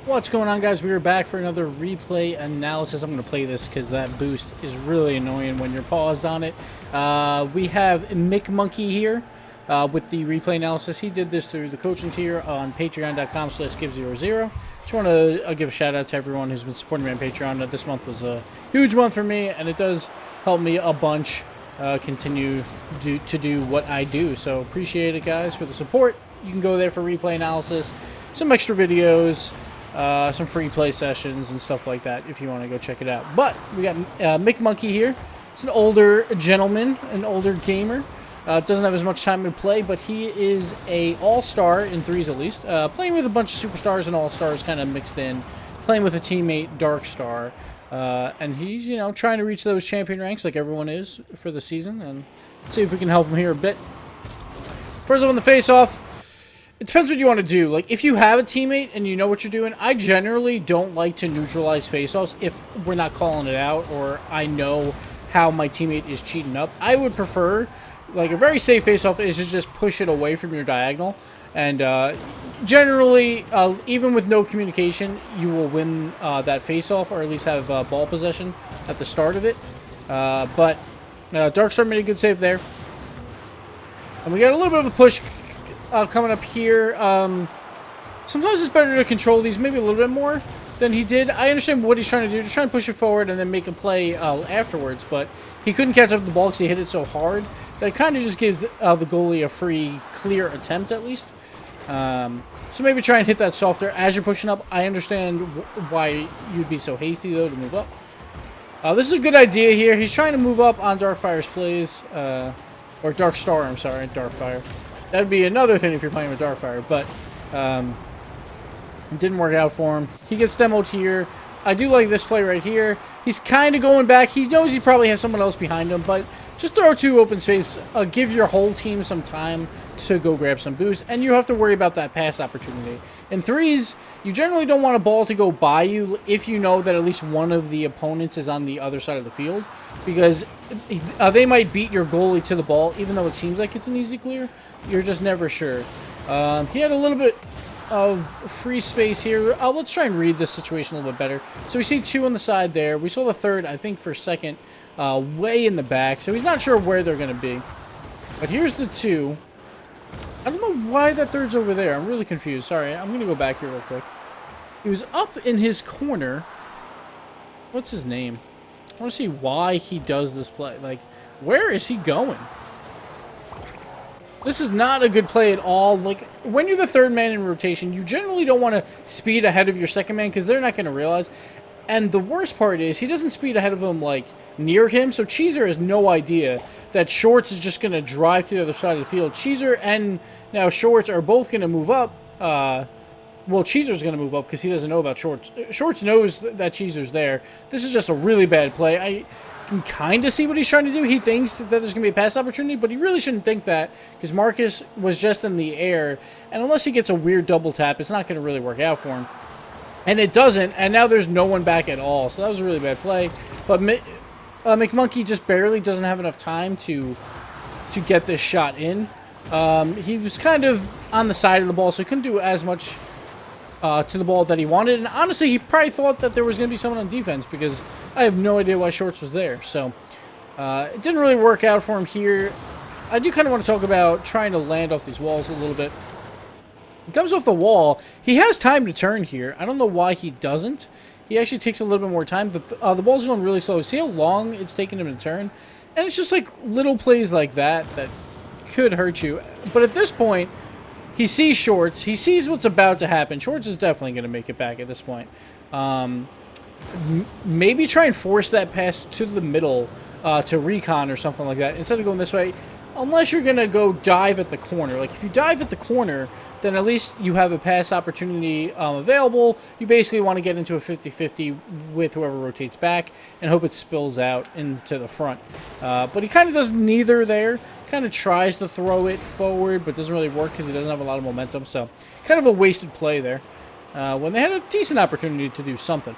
What's going on, guys? We are back for another replay analysis. I'm going to play this because that boost is really annoying when you're paused on it. We have McMonkey here with the replay analysis. He did this through the coaching tier on patreon.com/Gibbs00. Just want to give a shout out to everyone who's been supporting me on Patreon. This month was a huge month for me, and it does help me a bunch continue to do what I do. So appreciate it, guys, for the support. You can go there for replay analysis, some extra videos, some free play sessions and stuff like that if you want to go check it out. But we got McMonkey here. He's an older gentleman, an older gamer. Doesn't have as much time to play, but he is a all-star in threes at least. Playing with a bunch of superstars and all-stars kind of mixed in. Playing with a teammate, Darkstar. And he's, you know, trying to reach those champion ranks like everyone is for the season. And let's see if we can help him here a bit. First up on the face-off. It depends what you want to do. Like, if you have a teammate and you know what you're doing, I generally don't like to neutralize face-offs if we're not calling it out or I know how my teammate is cheating up. I would prefer, like, a very safe face-off is to just push it away from your diagonal. And generally, even with no communication, you will win that face-off or at least have ball possession at the start of it. But Darkstar made a good save there. And we got a little bit of a push coming up here. Sometimes it's better to control these maybe a little bit more than he did. I understand what he's trying to do. Just trying to push it forward and then make a play afterwards. But he couldn't catch up the ball because he hit it so hard that it kind of just gives the goalie a free, clear attempt at least. So maybe try and hit that softer as you're pushing up. I understand why you'd be so hasty, though, to move up. This is a good idea here. He's trying to move up on Darkfire's plays. Or Darkstar, I'm sorry, Darkfire. That'd be another thing if you're playing with Darkfire, but it didn't work out for him. He gets demoed here. I do like this play right here. He's kind of going back. He knows he probably has someone else behind him, but just throw two open space. Give your whole team some time to go grab some boost, and you have to worry about that pass opportunity. In threes, you generally don't want a ball to go by you if you know that at least one of the opponents is on the other side of the field, because they might beat your goalie to the ball, even though it seems like it's an easy clear. You're just never sure. He had a little bit of free space here. Let's try and read this situation a little bit better. So we see two on the side there. We saw the third, I think, for second, way in the back. So he's not sure where they're going to be. But here's the two. I don't know why that third's over there. I'm really confused. Sorry, I'm going to go back here real quick. He was up in his corner. What's his name? I want to see why he does this play. Like, where is he going? This is not a good play at all. Like, when you're the third man in rotation, you generally don't want to speed ahead of your second man because they're not going to realize. And the worst part is he doesn't speed ahead of him, like, near him. So Cheeser has no idea that Shorts is just going to drive to the other side of the field. Cheeser and now Shorts are both going to move up. Well, Cheeser's going to move up because he doesn't know about Shorts. Shorts knows that Cheeser's there. This is just a really bad play. I can kind of see what he's trying to do. He thinks that there's going to be a pass opportunity, but he really shouldn't think that because Marcus was just in the air. And unless he gets a weird double tap, it's not going to really work out for him. And it doesn't, and now there's no one back at all. So that was a really bad play. But McMonkey just barely doesn't have enough time to get this shot in. He was kind of on the side of the ball, so he couldn't do as much to the ball that he wanted. And honestly, he probably thought that there was going to be someone on defense because I have no idea why Shorts was there. So it didn't really work out for him here. I do kind of want to talk about trying to land off these walls a little bit. He comes off the wall. He has time to turn here. I don't know why he doesn't. He actually takes a little bit more time. The ball's going really slow. See how long it's taking him to turn? And it's just like little plays like that that could hurt you. But at this point, he sees Shorts. He sees what's about to happen. Shorts is definitely going to make it back at this point. Maybe try and force that pass to the middle to Recon or something like that instead of going this way. Unless you're going to go dive at the corner. Like, if you dive at the corner, then at least you have a pass opportunity available. You basically want to get into a 50-50 with whoever rotates back and hope it spills out into the front. But he kind of does neither there. Kind of tries to throw it forward, but doesn't really work because he doesn't have a lot of momentum. So, kind of a wasted play there when they had a decent opportunity to do something.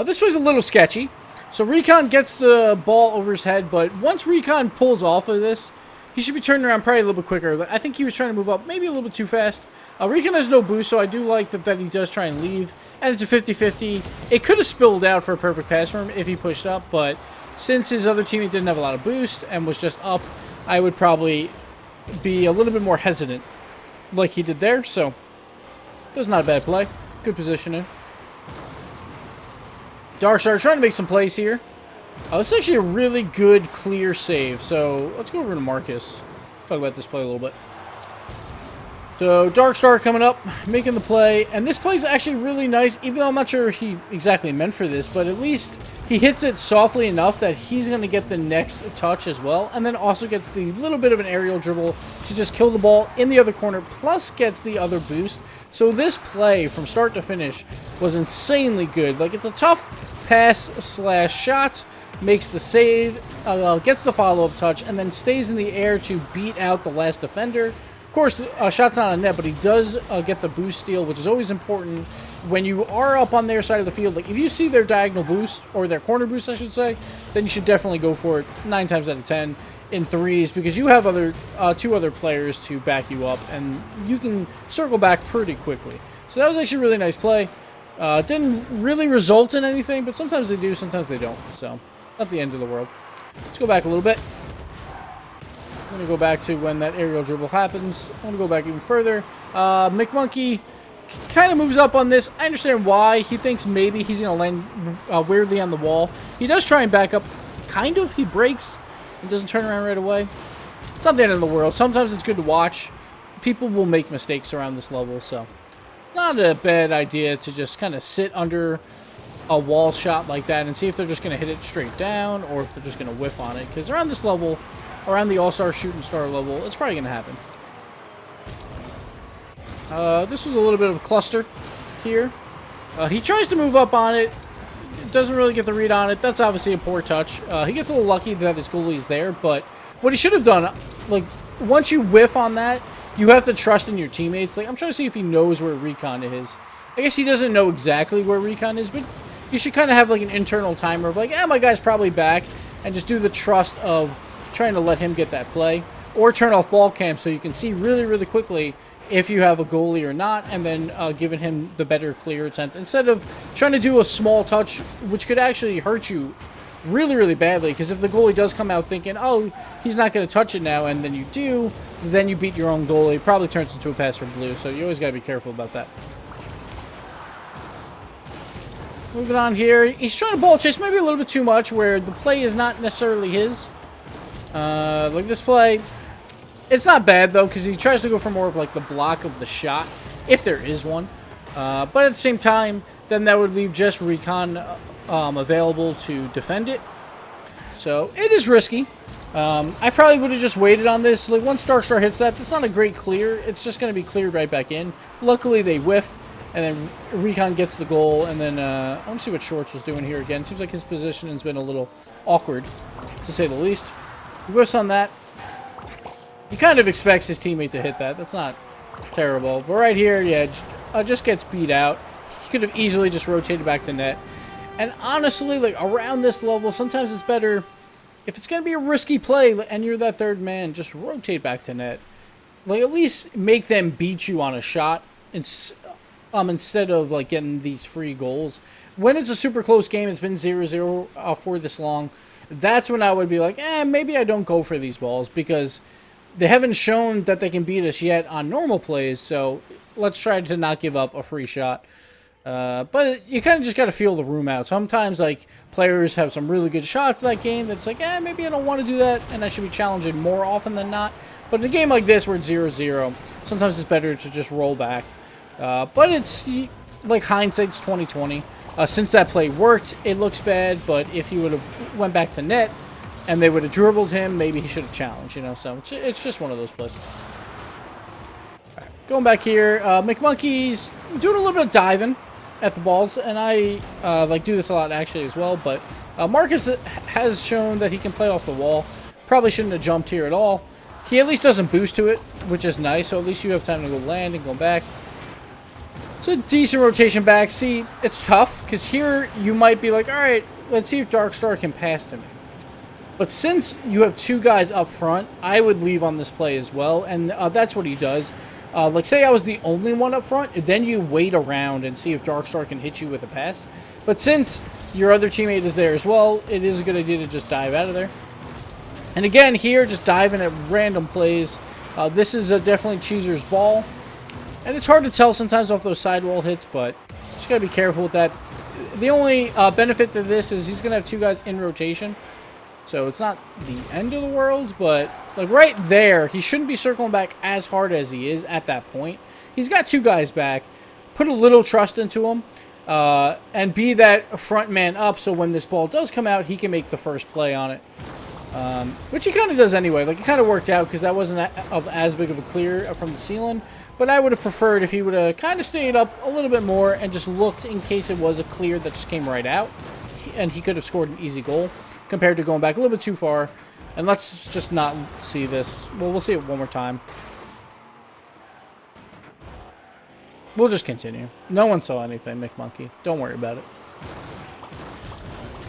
This play's a little sketchy. So Recon gets the ball over his head, but once Recon pulls off of this, he should be turning around probably a little bit quicker. I think he was trying to move up maybe a little bit too fast. Recon has no boost, so I do like that he does try and leave. And it's a 50-50. It could have spilled out for a perfect pass for him if he pushed up, but since his other teammate didn't have a lot of boost and was just up, I would probably be a little bit more hesitant like he did there. So that was not a bad play. Good positioning. Darkstar trying to make some plays here. This is actually a really good, clear save. So let's go over to Marcus. Talk about this play a little bit. So Darkstar coming up, making the play. And this play is actually really nice, even though I'm not sure he exactly meant for this. But at least he hits it softly enough that he's going to get the next touch as well. And then also gets the little bit of an aerial dribble to just kill the ball in the other corner. Plus gets the other boost. So this play from start to finish was insanely good. Like, it's a tough pass/shot, makes the save, gets the follow-up touch, and then stays in the air to beat out the last defender. Of course, shot's not on net, but he does get the boost steal, which is always important when you are up on their side of the field. Like, if you see their diagonal boost, or their corner boost, I should say, then you should definitely go for it 9 times out of 10 in threes, because you have two other players to back you up, and you can circle back pretty quickly. So that was actually a really nice play. Didn't really result in anything, but sometimes they do, sometimes they don't. So, not the end of the world. Let's go back a little bit. I'm going to go back to when that aerial dribble happens. I'm going to go back even further. McMonkey kind of moves up on this. I understand why. He thinks maybe he's going to land weirdly on the wall. He does try and back up. Kind of. He breaks and doesn't turn around right away. It's not the end of the world. Sometimes it's good to watch. People will make mistakes around this level, so not a bad idea to just kind of sit under a wall shot like that and see if they're just going to hit it straight down or if they're just going to whiff on it. Because around this level, around the all-star shooting star level, it's probably going to happen. This was a little bit of a cluster here. He tries to move up on it. Doesn't really get the read on it. That's obviously a poor touch. He gets a little lucky that his goalie's there, but what he should have done, like, once you whiff on that, you have to trust in your teammates. Like, I'm trying to see if he knows where recon is. I guess he doesn't know exactly where recon is, but you should kind of have, like, an internal timer of, like, my guy's probably back, and just do the trust of trying to let him get that play. Or turn off ball cam so you can see really, really quickly if you have a goalie or not, and then giving him the better clear attempt. Instead of trying to do a small touch, which could actually hurt you really, really badly, because if the goalie does come out thinking, oh, he's not going to touch it now, and then you do, then you beat your own goalie. It probably turns into a pass for blue, so you always got to be careful about that. Moving on here, he's trying to ball chase maybe a little bit too much, where the play is not necessarily his. Like this play, it's not bad, though, because he tries to go for more of, like, the block of the shot, if there is one. But at the same time, then that would leave just recon available to defend it. So it is risky. I probably would have just waited on this. Like, once Darkstar hits that, that's not a great clear. It's just going to be cleared right back in. Luckily, they whiff, and then recon gets the goal. And then I want to see what Shorts was doing here again. Seems like his positioning's been a little awkward, to say the least. He whiffs on that. He kind of expects his teammate to hit that. That's not terrible. But right here, yeah, just gets beat out. He could have easily just rotated back to net. And honestly, like, around this level, sometimes it's better, if it's going to be a risky play and you're that third man, just rotate back to net. Like, at least make them beat you on a shot instead of, like, getting these free goals. When it's a super close game, it's been 0-0 for this long, that's when I would be like, maybe I don't go for these balls, because they haven't shown that they can beat us yet on normal plays, so let's try to not give up a free shot. But you kind of just got to feel the room out. Sometimes, like, players have some really good shots that game that's like, maybe I don't want to do that, and I should be challenging more often than not. But in a game like this where it's 0-0, sometimes it's better to just roll back. But it's, like, hindsight's 20/20. Since that play worked, it looks bad, but if he would have went back to net and they would have dribbled him, maybe he should have challenged, you know, so it's just one of those plays. Right, going back here, McMonkey's doing a little bit of diving at the balls, and I like do this a lot actually as well, but Marcus has shown that he can play off the wall. Probably shouldn't have jumped here at all. He at least doesn't boost to it, which is nice, so at least you have time to go land and go back. It's a decent rotation back. See, it's tough, because here you might be like, all right, let's see if Darkstar can pass to me. But since you have two guys up front, I would leave on this play as well, and that's what he does. Like, say I was the only one up front, then you wait around and see if Darkstar can hit you with a pass. But since your other teammate is there as well, it is a good idea to just dive out of there. And again, here, just diving at random plays. This is definitely Cheezer's ball. And it's hard to tell sometimes off those sidewall hits, but just got to be careful with that. The only benefit to this is he's going to have 2 guys in rotation. So it's not the end of the world, but like right there, he shouldn't be circling back as hard as he is at that point. He's got 2 guys back. Put a little trust into him and be that front man up so when this ball does come out, he can make the first play on it. Which he kind of does anyway. Like, it kind of worked out because that wasn't as big of a clear from the ceiling. But I would have preferred if he would have kind of stayed up a little bit more and just looked in case it was a clear that just came right out. And he could have scored an easy goal compared to going back a little bit too far. And let's just not see this. Well, we'll see it one more time. We'll just continue. No one saw anything, McMonkey. Don't worry about it.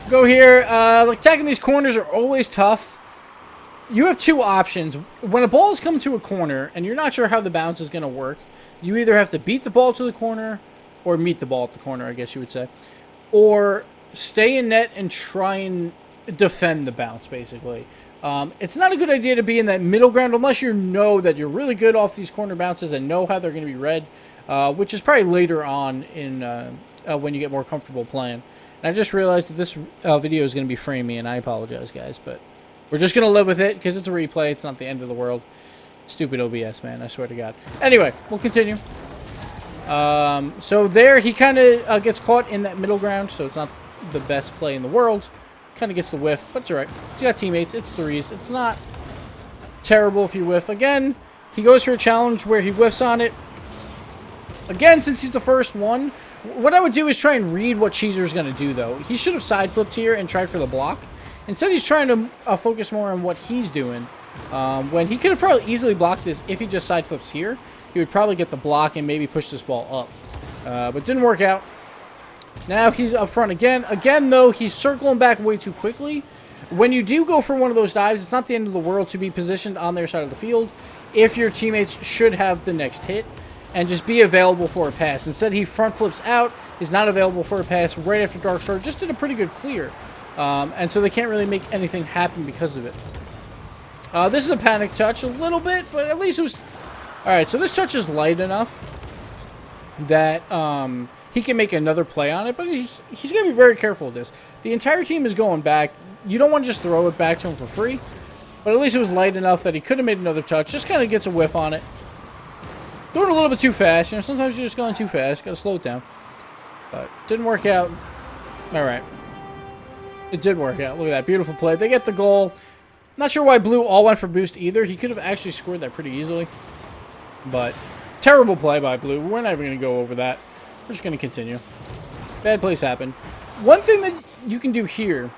Go here. Like, attacking these corners are always tough. You have 2 options. When a ball is coming to a corner and you're not sure how the bounce is going to work, you either have to beat the ball to the corner or meet the ball at the corner, I guess you would say. Or stay in net and try and defend the bounce, basically. It's not a good idea to be in that middle ground unless you know that you're really good off these corner bounces and know how they're going to be read, which is probably later on in when you get more comfortable playing. And I just realized that this video is going to be framey, and I apologize, guys, but we're just going to live with it because it's a replay. It's not the end of the world. Stupid OBS, man. I swear to God. Anyway, we'll continue. So there, he kind of gets caught in that middle ground, so it's not the best play in the world. Kind of gets the whiff, but it's all right. He's got teammates. It's 3s. It's not terrible if you whiff. Again, he goes for a challenge where he whiffs on it. Again, since he's the first one, what I would do is try and read what Cheezer's going to do, though. He should have side flipped here and tried for the block. Instead, he's trying to focus more on what he's doing. When he could have probably easily blocked this if he just side flips here. He would probably get the block and maybe push this ball up. But didn't work out. Now he's up front again. Again, though, he's circling back way too quickly. When you do go for one of those dives, it's not the end of the world to be positioned on their side of the field if your teammates should have the next hit and just be available for a pass. Instead, he front flips out, is not available for a pass right after Darkstar. Just did a pretty good clear. And so they can't really make anything happen because of it. This is a panic touch a little bit, but at least it was... Alright, so this touch is light enough that he can make another play on it, but he's going to be very careful with this. The entire team is going back. You don't want to just throw it back to him for free, but at least it was light enough that he could have made another touch. Just kind of gets a whiff on it. Doing a little bit too fast. You know, sometimes you're just going too fast. Got to slow it down. But didn't work out. Alright. It did work out. Look at that. Beautiful play. They get the goal. Not sure why Blue all went for boost either. He could have actually scored that pretty easily. But terrible play by Blue. We're not even going to go over that. We're just going to continue. Bad plays happen. One thing that you can do here,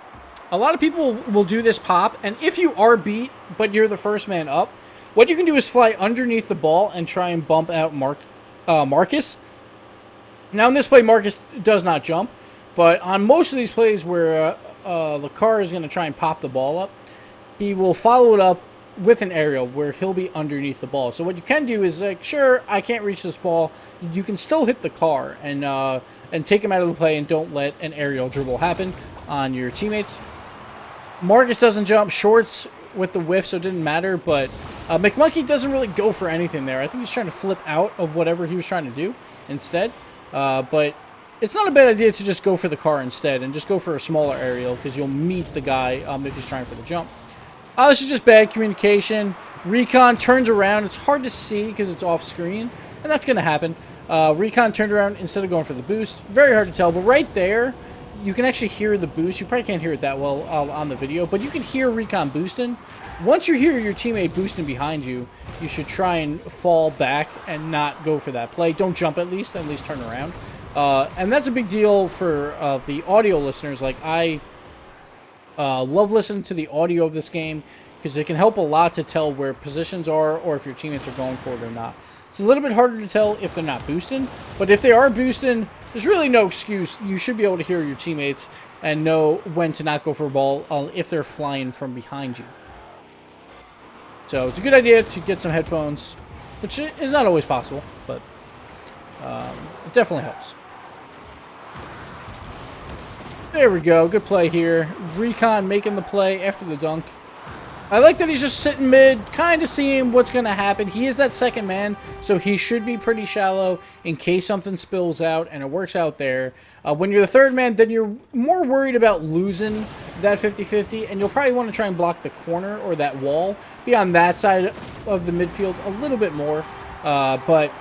a lot of people will do this pop, and if you are beat, but you're the first man up, what you can do is fly underneath the ball and try and bump out Marcus. Now in this play, Marcus does not jump, but on most of these plays where Lacar is going to try and pop the ball up, he will follow it up with an aerial where he'll be underneath the ball. So what you can do is, like, sure, I can't reach this ball. You can still hit the car and take him out of the play and don't let an aerial dribble happen on your teammates. Marcus doesn't jump shorts with the whiff, so it didn't matter, but McMonkey doesn't really go for anything there. I think he's trying to flip out of whatever he was trying to do instead. But it's not a bad idea to just go for the car instead and just go for a smaller aerial because you'll meet the guy if he's trying for the jump. This is just bad communication. Recon turns around. It's hard to see because it's off screen, and that's going to happen. Recon turned around instead of going for the boost. Very hard to tell, but right there, you can actually hear the boost. You probably can't hear it that well on the video, but you can hear Recon boosting. Once you hear your teammate boosting behind you, you should try and fall back and not go for that play. Don't jump at least turn around. And that's a big deal for the audio listeners. Like, I love listening to the audio of this game because it can help a lot to tell where positions are or if your teammates are going for it or not. It's a little bit harder to tell if they're not boosting, but if they are boosting, there's really no excuse. You should be able to hear your teammates and know when to not go for a ball if they're flying from behind you. So it's a good idea to get some headphones. which is not always possible, but it definitely helps. There we go. Good play here. Recon making the play after the dunk. I like that he's just sitting mid, kind of seeing what's going to happen. He is that second man, so he should be pretty shallow in case something spills out, and it works out there. When you're the third man, then you're more worried about losing that 50-50, and you'll probably want to try and block the corner or that wall. Be on that side of the midfield a little bit more. But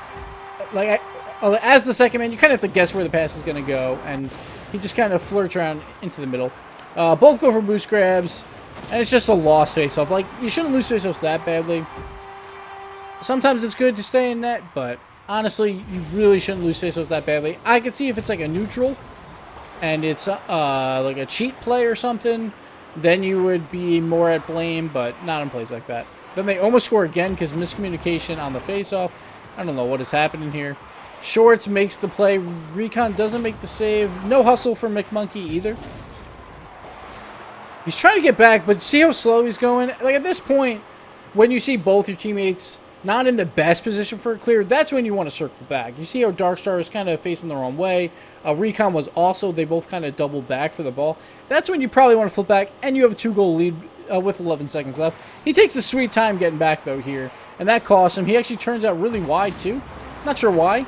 like as the second man, you kind of have to guess where the pass is going to go, and he just kind of flirts around into the middle. Both go for boost grabs, and it's just a lost face-off. Like, you shouldn't lose face-offs that badly. Sometimes it's good to stay in net, but honestly, you really shouldn't lose face-offs that badly. I could see if it's like a neutral, and it's like a cheat play or something, then you would be more at blame, but not in plays like that. Then they almost score again because miscommunication on the face-off. I don't know what is happening here. Shorts makes the play. Recon doesn't make the save. No hustle for McMonkey either. He's trying to get back, but see how slow he's going? Like, at this point, when you see both your teammates not in the best position for a clear, that's when you want to circle back. You see how Darkstar is kind of facing the wrong way. Recon was also, they both kind of doubled back for the ball. That's when you probably want to flip back, and you have a 2-goal lead with 11 seconds left. He takes a sweet time getting back, though, here, and that costs him. He actually turns out really wide, too. Not sure why.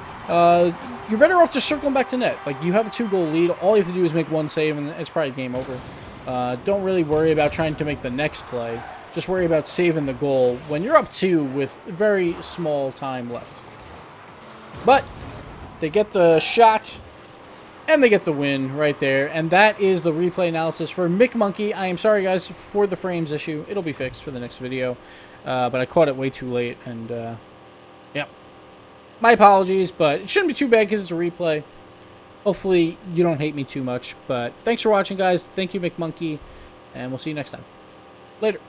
You're better off just circling back to net. Like, you have a 2-goal lead. All you have to do is make one save, and it's probably game over. Don't really worry about trying to make the next play. Just worry about saving the goal when you're up 2 with very small time left. But they get the shot, and they get the win right there. And that is the replay analysis for McMonkey. I am sorry, guys, for the frames issue. It'll be fixed for the next video. But I caught it way too late, and yeah. My apologies, but it shouldn't be too bad because it's a replay. Hopefully, you don't hate me too much. But thanks for watching, guys. Thank you, McMonkey. And we'll see you next time. Later.